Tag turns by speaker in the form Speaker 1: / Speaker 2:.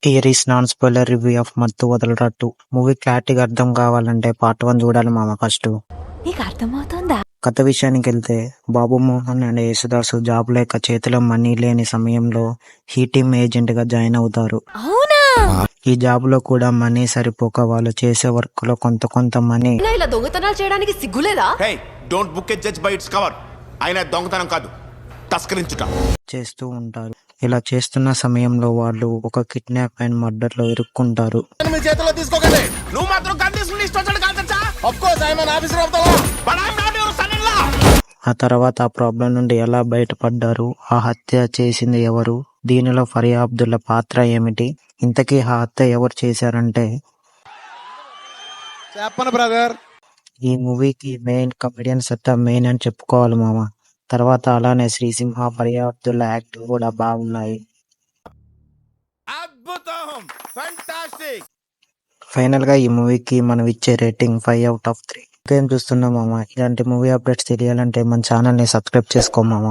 Speaker 1: Here is non spoiler review of మత్తు వదలరా 2. Movie క్లారిటీగా అర్థం కావాలంటే పార్ట్ 1 చూడాలి మామ ఫస్ట్.
Speaker 2: నీకు అర్థమవుతుందా?
Speaker 1: కథ విషయానికి వెళ్తే బాబు మోహన్ అండ్ యేసుదాసు జాబ్ లేక చేతిలో మనీ లేని సమయంలో ఈ టీమ్ ఏజెంట్ గా జాయిన్ అవుతారు.
Speaker 2: అవునా?
Speaker 1: ఈ జాబ్ లో కూడా మనీ సరిపోక వాళ్ళు చేసే వర్క్ లో కొంత మనీ
Speaker 2: ఇలా దొంగతనాలు చేయడానికి సిగ్గులేదా?
Speaker 3: Don't book a judge by its cover. అయినా దొంగతనం కాదు, తస్కరించుట
Speaker 1: చేస్తూ ఉంటారు. ఇలా చేస్తున్న సమయంలో వాళ్ళు ఒక కిడ్నాప్ అండ్ మర్డర్ లో ఇరుక్కుంటారు.
Speaker 3: మీ చేతిలో తీసుకోకండి. నువ్వు మాత్రం గన్ తీసుకుని ఇష్టం కాదచ్చా? Of course I am an officer of the law, but I am not your son in law.
Speaker 1: ఆ తర్వాత ఆ ప్రాబ్లం నుండి ఎలా బయటపడ్డారు, ఆ హత్య చేసింది ఎవరు, దీనిలో ఫరియా అబ్దుల్లా పాత్ర ఏమిటి, ఇంతకీ ఆ హత్య ఎవరు చేశారంటే
Speaker 3: చెప్పను బ్రదర్.
Speaker 1: ఈ మూవీకి మెయిన్ కమెడియన్ సెటప్ మెయిన్ అని చెప్పుకోవాలి మామ. తర్వాత అలానే శ్రీసింహ, ఫరియా అబ్దుల్లా యాక్టింగ్ కూడా బాగున్నాయి.
Speaker 3: అద్భుతం, ఫెంటాస్టిక్.
Speaker 1: ఫైనల్ గా ఈ మూవీకి మనం ఇచ్చే రేటింగ్ 5/3. ఇంకేం చూస్తున్నాం మామ. ఇలాంటి మూవీ అప్డేట్స్ తెలియాలంటే మన ఛానల్ ని సబ్స్క్రైబ్ చేసుకో మామ.